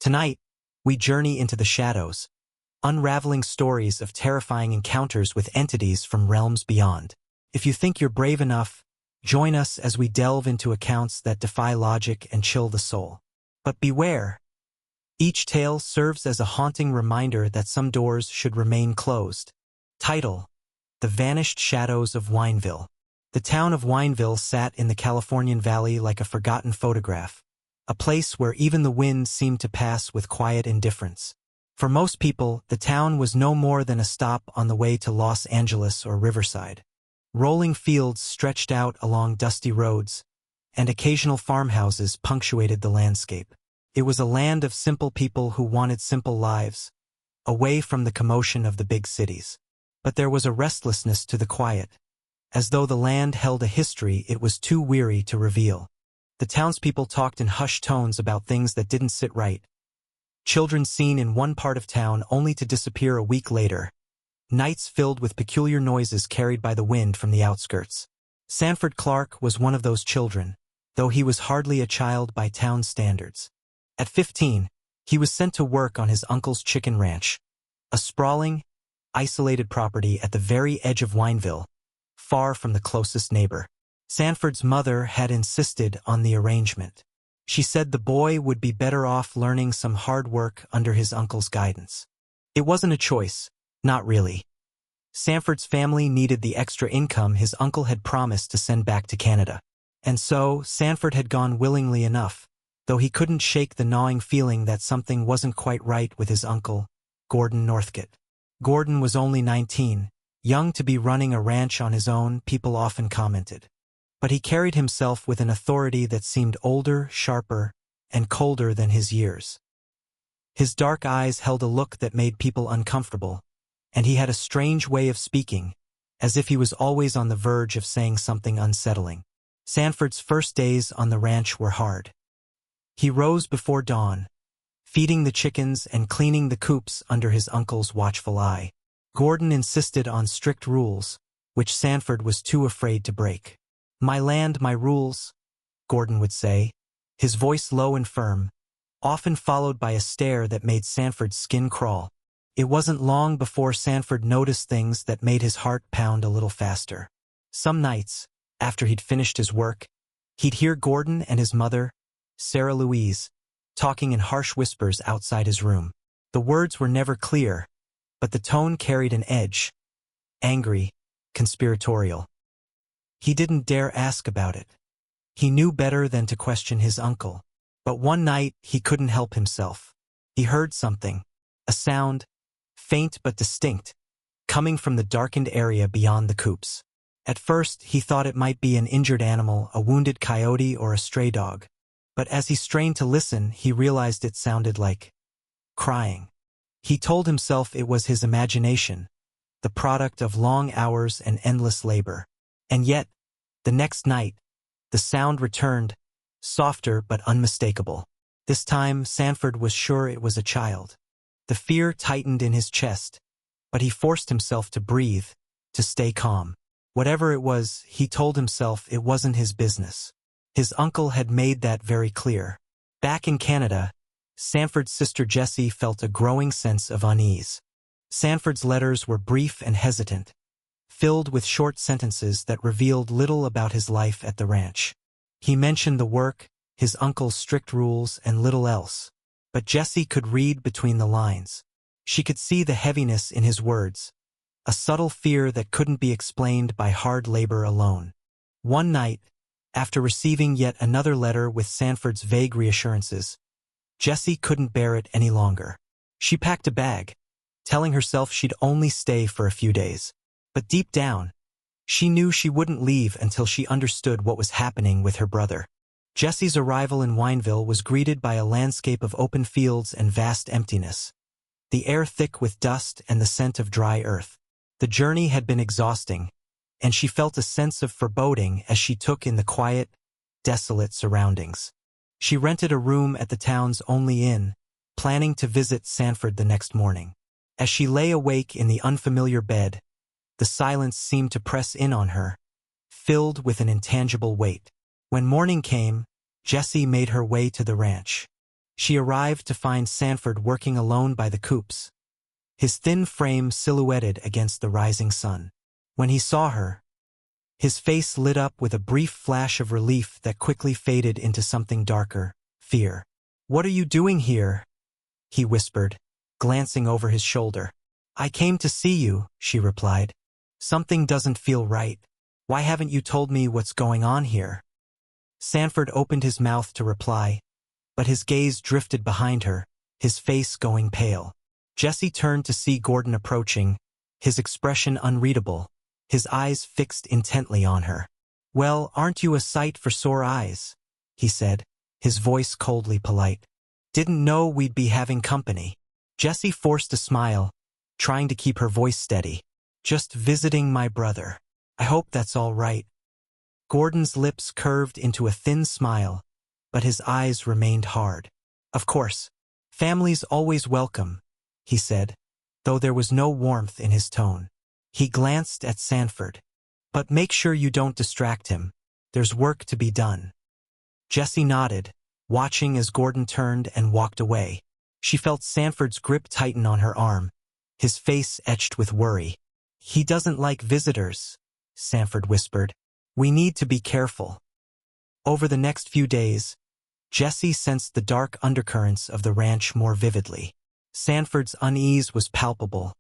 Tonight, we journey into the shadows, unraveling stories of terrifying encounters with entities from realms beyond. If you think you're brave enough, join us as we delve into accounts that defy logic and chill the soul. But beware! Each tale serves as a haunting reminder that some doors should remain closed. Title: The Vanished Shadows of Wineville. The town of Wineville sat in the Californian Valley like a forgotten photograph, a place where even the wind seemed to pass with quiet indifference. For most people, the town was no more than a stop on the way to Los Angeles or Riverside. Rolling fields stretched out along dusty roads, and occasional farmhouses punctuated the landscape. It was a land of simple people who wanted simple lives, away from the commotion of the big cities. But there was a restlessness to the quiet. As though the land held a history it was too weary to reveal. The townspeople talked in hushed tones about things that didn't sit right. Children seen in one part of town only to disappear a week later. Nights filled with peculiar noises carried by the wind from the outskirts. Sanford Clark was one of those children, though he was hardly a child by town standards. At 15, he was sent to work on his uncle's chicken ranch, a sprawling, isolated property at the very edge of Wineville, far from the closest neighbor. Sanford's mother had insisted on the arrangement. She said the boy would be better off learning some hard work under his uncle's guidance. It wasn't a choice, not really. Sanford's family needed the extra income his uncle had promised to send back to Canada. And so, Sanford had gone willingly enough, though he couldn't shake the gnawing feeling that something wasn't quite right with his uncle, Gordon Northcott. Gordon was only 19, young to be running a ranch on his own, people often commented. But he carried himself with an authority that seemed older, sharper, and colder than his years. His dark eyes held a look that made people uncomfortable, and he had a strange way of speaking, as if he was always on the verge of saying something unsettling. Sanford's first days on the ranch were hard. He rose before dawn, feeding the chickens and cleaning the coops under his uncle's watchful eye. Gordon insisted on strict rules, which Sanford was too afraid to break. "My land, my rules," Gordon would say, his voice low and firm, often followed by a stare that made Sanford's skin crawl. It wasn't long before Sanford noticed things that made his heart pound a little faster. Some nights, after he'd finished his work, he'd hear Gordon and his mother, Sarah Louise, talking in harsh whispers outside his room. The words were never clear, but the tone carried an edge, angry, conspiratorial. He didn't dare ask about it. He knew better than to question his uncle. But one night, he couldn't help himself. He heard something, a sound, faint but distinct, coming from the darkened area beyond the coops. At first, he thought it might be an injured animal, a wounded coyote or a stray dog. But as he strained to listen, he realized it sounded like crying. He told himself it was his imagination, the product of long hours and endless labor. And yet, the next night, the sound returned, softer but unmistakable. This time, Sanford was sure it was a child. The fear tightened in his chest, but he forced himself to breathe, to stay calm. Whatever it was, he told himself it wasn't his business. His uncle had made that very clear. Back in Canada, Sanford's sister Jessie felt a growing sense of unease. Sanford's letters were brief and hesitant, filled with short sentences that revealed little about his life at the ranch. He mentioned the work, his uncle's strict rules, and little else. But Jessie could read between the lines. She could see the heaviness in his words, a subtle fear that couldn't be explained by hard labor alone. One night, after receiving yet another letter with Sanford's vague reassurances, Jessie couldn't bear it any longer. She packed a bag, telling herself she'd only stay for a few days. But deep down, she knew she wouldn't leave until she understood what was happening with her brother. Jessie's arrival in Wineville was greeted by a landscape of open fields and vast emptiness, the air thick with dust and the scent of dry earth. The journey had been exhausting, and she felt a sense of foreboding as she took in the quiet, desolate surroundings. She rented a room at the town's only inn, planning to visit Sanford the next morning. As she lay awake in the unfamiliar bed, the silence seemed to press in on her, filled with an intangible weight. When morning came, Jessie made her way to the ranch. She arrived to find Sanford working alone by the coops, his thin frame silhouetted against the rising sun. When he saw her, his face lit up with a brief flash of relief that quickly faded into something darker, fear. "What are you doing here?" he whispered, glancing over his shoulder. "I came to see you," she replied. "Something doesn't feel right. Why haven't you told me what's going on here?" Sanford opened his mouth to reply, but his gaze drifted behind her, his face going pale. Jesse turned to see Gordon approaching, his expression unreadable, his eyes fixed intently on her. "Well, aren't you a sight for sore eyes?" he said, his voice coldly polite. "Didn't know we'd be having company." Jesse forced a smile, trying to keep her voice steady. "Just visiting my brother. I hope that's all right." Gordon's lips curved into a thin smile, but his eyes remained hard. "Of course. Family's always welcome," he said, though there was no warmth in his tone. He glanced at Sanford. "But make sure you don't distract him. There's work to be done." Jessie nodded, watching as Gordon turned and walked away. She felt Sanford's grip tighten on her arm, his face etched with worry. "He doesn't like visitors," Sanford whispered. "We need to be careful." Over the next few days, Jessie sensed the dark undercurrents of the ranch more vividly. Sanford's unease was palpable,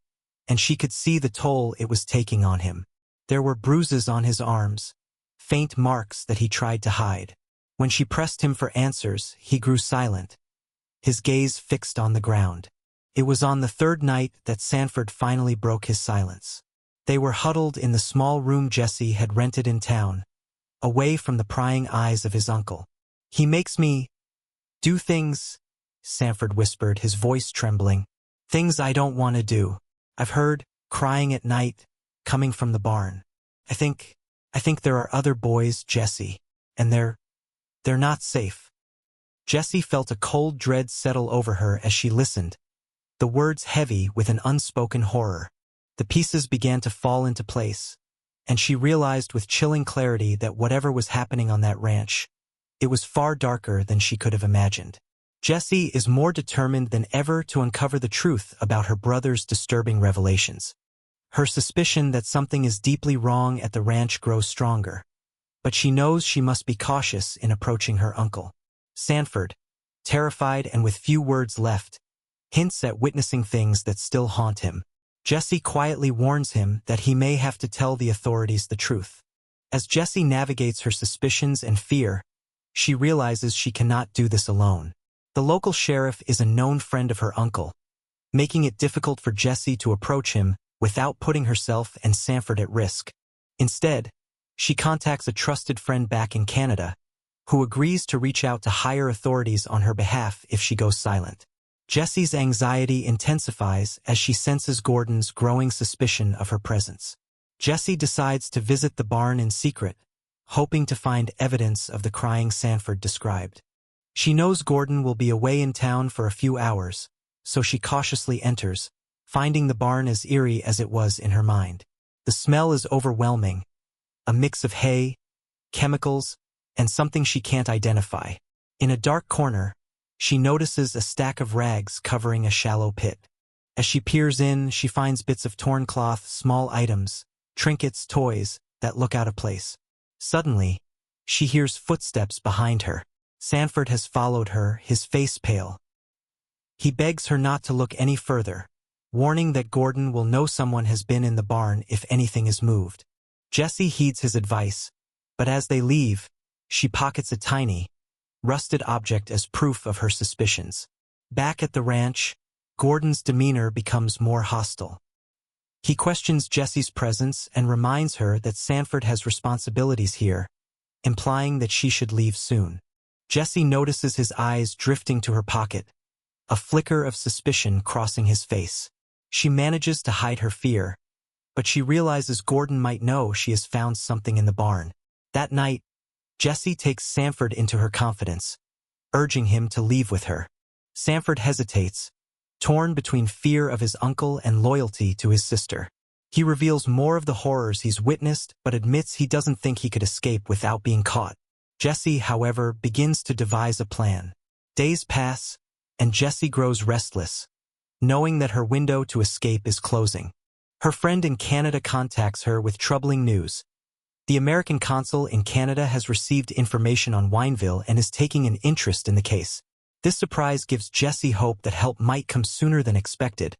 and she could see the toll it was taking on him. There were bruises on his arms, faint marks that he tried to hide. When she pressed him for answers, he grew silent, his gaze fixed on the ground. It was on the third night that Sanford finally broke his silence. They were huddled in the small room Jessie had rented in town, away from the prying eyes of his uncle. "He makes me do things," Sanford whispered, his voice trembling. "Things I don't want to do. I've heard crying at night, coming from the barn. I think there are other boys, Jessie, and they're not safe." Jessie felt a cold dread settle over her as she listened, the words heavy with an unspoken horror. The pieces began to fall into place, and she realized with chilling clarity that whatever was happening on that ranch, it was far darker than she could have imagined. Jessie is more determined than ever to uncover the truth about her brother's disturbing revelations. Her suspicion that something is deeply wrong at the ranch grows stronger, but she knows she must be cautious in approaching her uncle. Sanford, terrified and with few words left, hints at witnessing things that still haunt him. Jessie quietly warns him that he may have to tell the authorities the truth. As Jessie navigates her suspicions and fear, she realizes she cannot do this alone. The local sheriff is a known friend of her uncle, making it difficult for Jessie to approach him without putting herself and Sanford at risk. Instead, she contacts a trusted friend back in Canada, who agrees to reach out to higher authorities on her behalf if she goes silent. Jessie's anxiety intensifies as she senses Gordon's growing suspicion of her presence. Jessie decides to visit the barn in secret, hoping to find evidence of the crying Sanford described. She knows Gordon will be away in town for a few hours, so she cautiously enters, finding the barn as eerie as it was in her mind. The smell is overwhelming, a mix of hay, chemicals, and something she can't identify. In a dark corner, she notices a stack of rags covering a shallow pit. As she peers in, she finds bits of torn cloth, small items, trinkets, toys that look out of place. Suddenly, she hears footsteps behind her. Sanford has followed her, his face pale. He begs her not to look any further, warning that Gordon will know someone has been in the barn if anything is moved. Jessie heeds his advice, but as they leave, she pockets a tiny, rusted object as proof of her suspicions. Back at the ranch, Gordon's demeanor becomes more hostile. He questions Jessie's presence and reminds her that Sanford has responsibilities here, implying that she should leave soon. Jessie notices his eyes drifting to her pocket, a flicker of suspicion crossing his face. She manages to hide her fear, but she realizes Gordon might know she has found something in the barn. That night, Jessie takes Sanford into her confidence, urging him to leave with her. Sanford hesitates, torn between fear of his uncle and loyalty to his sister. He reveals more of the horrors he's witnessed but admits he doesn't think he could escape without being caught. Jessie, however, begins to devise a plan. Days pass, and Jessie grows restless, knowing that her window to escape is closing. Her friend in Canada contacts her with troubling news. The American consul in Canada has received information on Wineville and is taking an interest in the case. This surprise gives Jessie hope that help might come sooner than expected,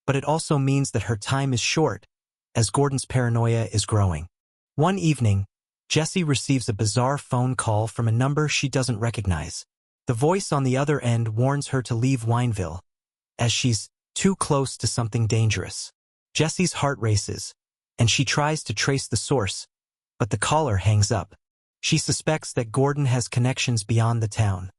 but it also means that her time is short, as Gordon's paranoia is growing. One evening, Jessie receives a bizarre phone call from a number she doesn't recognize. The voice on the other end warns her to leave Wineville, as she's too close to something dangerous. Jessie's heart races, and she tries to trace the source, but the caller hangs up. She suspects that Gordon has connections beyond the town,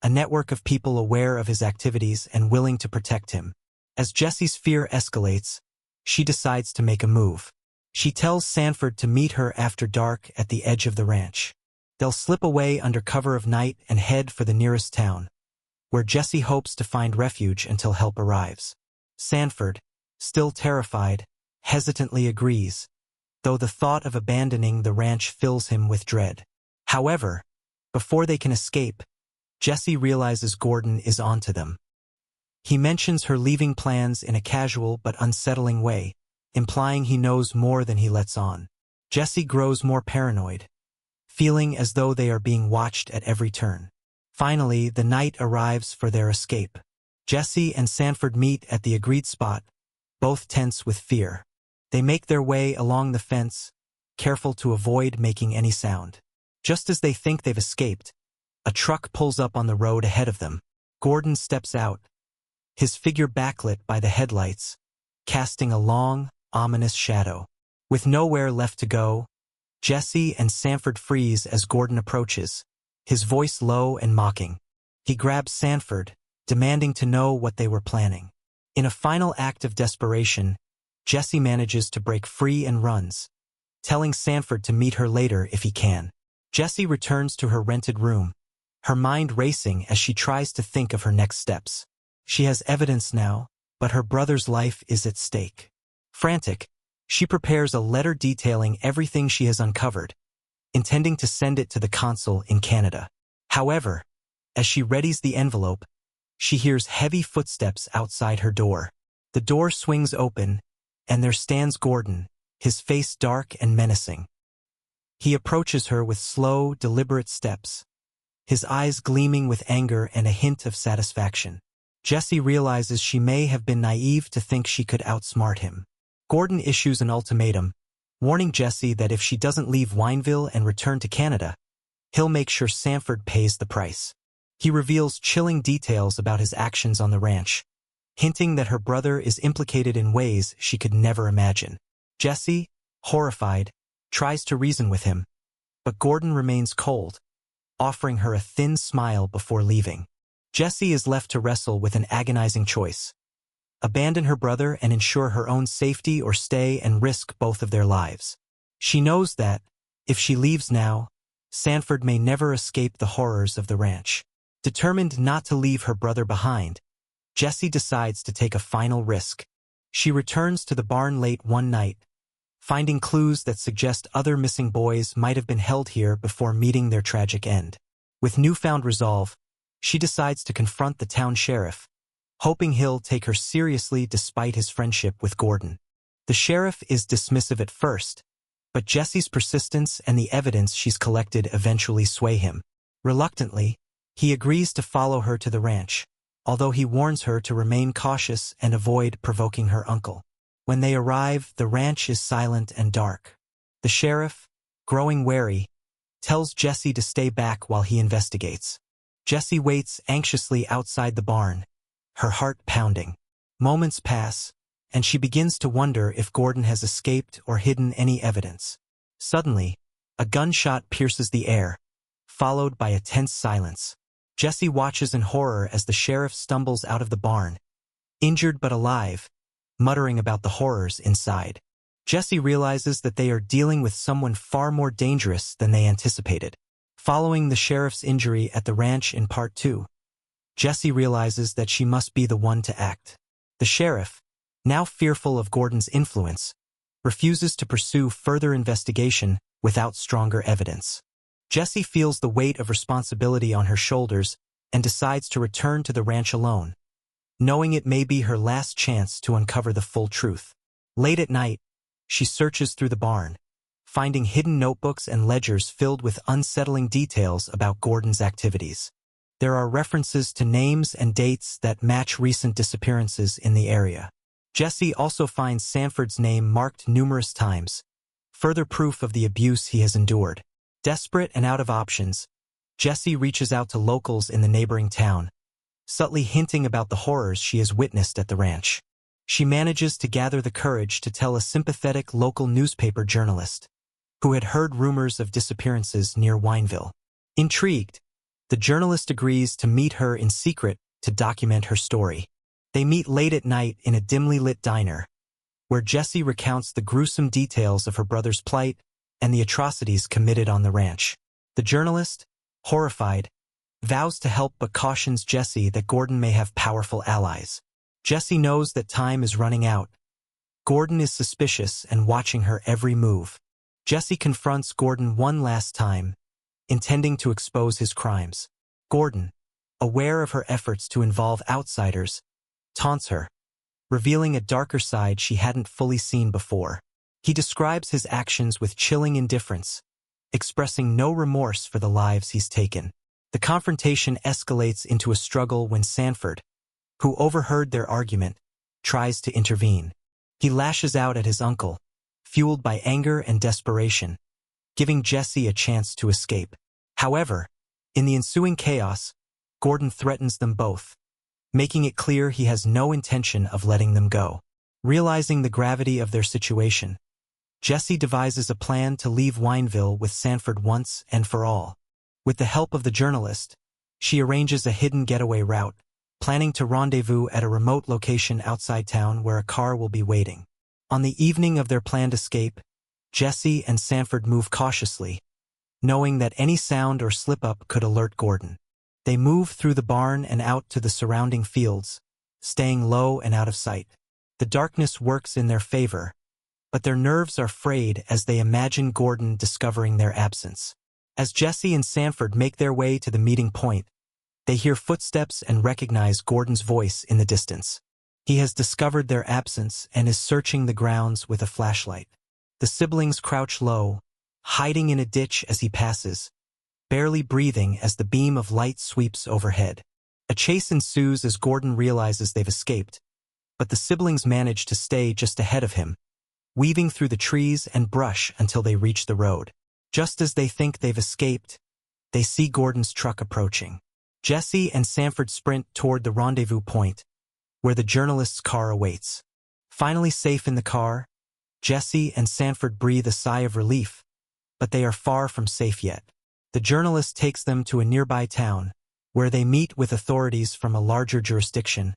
a network of people aware of his activities and willing to protect him. As Jessie's fear escalates, she decides to make a move. She tells Sanford to meet her after dark at the edge of the ranch. They'll slip away under cover of night and head for the nearest town, where Jessie hopes to find refuge until help arrives. Sanford, still terrified, hesitantly agrees, though the thought of abandoning the ranch fills him with dread. However, before they can escape, Jessie realizes Gordon is onto them. He mentions her leaving plans in a casual but unsettling way, implying he knows more than he lets on. Jessie grows more paranoid, feeling as though they are being watched at every turn. Finally, the night arrives for their escape. Jessie and Sanford meet at the agreed spot, both tense with fear. They make their way along the fence, careful to avoid making any sound. Just as they think they've escaped, a truck pulls up on the road ahead of them. Gordon steps out, his figure backlit by the headlights, casting a long, ominous shadow. With nowhere left to go, Jessie and Sanford freeze as Gordon approaches, his voice low and mocking. He grabs Sanford, demanding to know what they were planning. In a final act of desperation, Jessie manages to break free and runs, telling Sanford to meet her later if he can. Jessie returns to her rented room, her mind racing as she tries to think of her next steps. She has evidence now, but her brother's life is at stake. Frantic, she prepares a letter detailing everything she has uncovered, intending to send it to the consul in Canada. However, as she readies the envelope, she hears heavy footsteps outside her door. The door swings open, and there stands Gordon, his face dark and menacing. He approaches her with slow, deliberate steps, his eyes gleaming with anger and a hint of satisfaction. Jessie realizes she may have been naive to think she could outsmart him. Gordon issues an ultimatum, warning Jessie that if she doesn't leave Wineville and return to Canada, he'll make sure Sanford pays the price. He reveals chilling details about his actions on the ranch, hinting that her brother is implicated in ways she could never imagine. Jessie, horrified, tries to reason with him, but Gordon remains cold, offering her a thin smile before leaving. Jessie is left to wrestle with an agonizing choice: abandon her brother and ensure her own safety, or stay and risk both of their lives. She knows that, if she leaves now, Sanford may never escape the horrors of the ranch. Determined not to leave her brother behind, Jessie decides to take a final risk. She returns to the barn late one night, finding clues that suggest other missing boys might have been held here before meeting their tragic end. With newfound resolve, she decides to confront the town sheriff, hoping he'll take her seriously despite his friendship with Gordon. The sheriff is dismissive at first, but Jessie's persistence and the evidence she's collected eventually sway him. Reluctantly, he agrees to follow her to the ranch, although he warns her to remain cautious and avoid provoking her uncle. When they arrive, the ranch is silent and dark. The sheriff, growing wary, tells Jessie to stay back while he investigates. Jessie waits anxiously outside the barn, her heart pounding. Moments pass, and she begins to wonder if Gordon has escaped or hidden any evidence. Suddenly, a gunshot pierces the air, followed by a tense silence. Jessie watches in horror as the sheriff stumbles out of the barn, injured but alive, muttering about the horrors inside. Jessie realizes that they are dealing with someone far more dangerous than they anticipated. Following the sheriff's injury at the ranch in Part 2, Jessie realizes that she must be the one to act. The sheriff, now fearful of Gordon's influence, refuses to pursue further investigation without stronger evidence. Jessie feels the weight of responsibility on her shoulders and decides to return to the ranch alone, knowing it may be her last chance to uncover the full truth. Late at night, she searches through the barn, finding hidden notebooks and ledgers filled with unsettling details about Gordon's activities. There are references to names and dates that match recent disappearances in the area. Jesse also finds Sanford's name marked numerous times, further proof of the abuse he has endured. Desperate and out of options, Jesse reaches out to locals in the neighboring town, subtly hinting about the horrors she has witnessed at the ranch. She manages to gather the courage to tell a sympathetic local newspaper journalist, who had heard rumors of disappearances near Wineville. Intrigued, the journalist agrees to meet her in secret to document her story. They meet late at night in a dimly lit diner, where Jesse recounts the gruesome details of her brother's plight and the atrocities committed on the ranch. The journalist, horrified, vows to help but cautions Jesse that Gordon may have powerful allies. Jesse knows that time is running out. Gordon is suspicious and watching her every move. Jesse confronts Gordon one last time, intending to expose his crimes. Gordon, aware of her efforts to involve outsiders, taunts her, revealing a darker side she hadn't fully seen before. He describes his actions with chilling indifference, expressing no remorse for the lives he's taken. The confrontation escalates into a struggle when Sanford, who overheard their argument, tries to intervene. He lashes out at his uncle, fueled by anger and desperation, giving Jesse a chance to escape. However, in the ensuing chaos, Gordon threatens them both, making it clear he has no intention of letting them go. Realizing the gravity of their situation, Jesse devises a plan to leave Wineville with Sanford once and for all. With the help of the journalist, she arranges a hidden getaway route, planning to rendezvous at a remote location outside town where a car will be waiting. On the evening of their planned escape, Jesse and Sanford move cautiously, knowing that any sound or slip-up could alert Gordon. They move through the barn and out to the surrounding fields, staying low and out of sight. The darkness works in their favor, but their nerves are frayed as they imagine Gordon discovering their absence. As Jesse and Sanford make their way to the meeting point, they hear footsteps and recognize Gordon's voice in the distance. He has discovered their absence and is searching the grounds with a flashlight. The siblings crouch low, hiding in a ditch as he passes, barely breathing as the beam of light sweeps overhead. A chase ensues as Gordon realizes they've escaped, but the siblings manage to stay just ahead of him, weaving through the trees and brush until they reach the road. Just as they think they've escaped, they see Gordon's truck approaching. Jesse and Sanford sprint toward the rendezvous point, where the journalist's car awaits. Finally safe in the car, Jesse and Sanford breathe a sigh of relief, but they are far from safe yet. The journalist takes them to a nearby town, where they meet with authorities from a larger jurisdiction,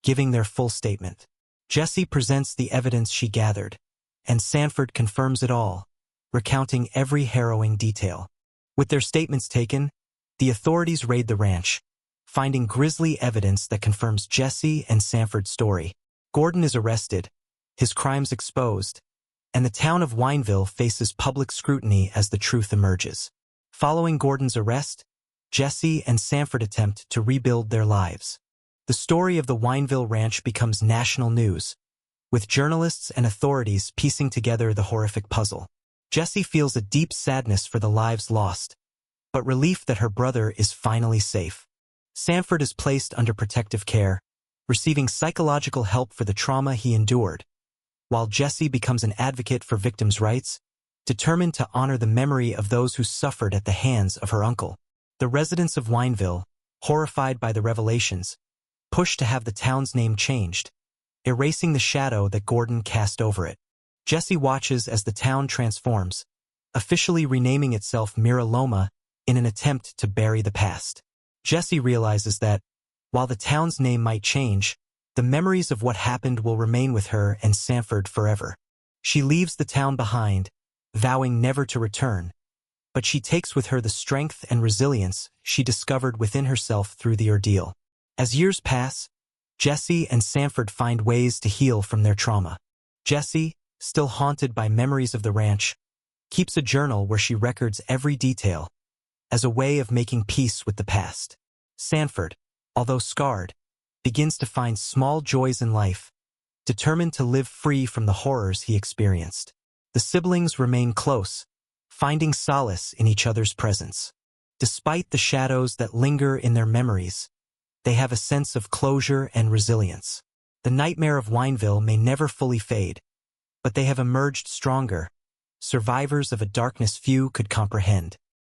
giving their full statement. Jesse presents the evidence she gathered, and Sanford confirms it all, recounting every harrowing detail. With their statements taken, the authorities raid the ranch, finding grisly evidence that confirms Jesse and Sanford's story. Gordon is arrested, his crimes exposed, and the town of Wineville faces public scrutiny as the truth emerges. Following Gordon's arrest, Jesse and Sanford attempt to rebuild their lives. The story of the Wineville ranch becomes national news, with journalists and authorities piecing together the horrific puzzle. Jesse feels a deep sadness for the lives lost, but relief that her brother is finally safe. Sanford is placed under protective care, receiving psychological help for the trauma he endured, while Jesse becomes an advocate for victims' rights, determined to honor the memory of those who suffered at the hands of her uncle. The residents of Wineville, horrified by the revelations, push to have the town's name changed, erasing the shadow that Gordon cast over it. Jesse watches as the town transforms, officially renaming itself Mira Loma in an attempt to bury the past. Jesse realizes that, while the town's name might change, the memories of what happened will remain with her and Sanford forever. She leaves the town behind, vowing never to return, but she takes with her the strength and resilience she discovered within herself through the ordeal. As years pass, Jesse and Sanford find ways to heal from their trauma. Jesse, still haunted by memories of the ranch, keeps a journal where she records every detail, as a way of making peace with the past. Sanford, although scarred, begins to find small joys in life, determined to live free from the horrors he experienced. The siblings remain close, finding solace in each other's presence. Despite the shadows that linger in their memories, they have a sense of closure and resilience. The nightmare of Wineville may never fully fade, but they have emerged stronger, survivors of a darkness few could comprehend.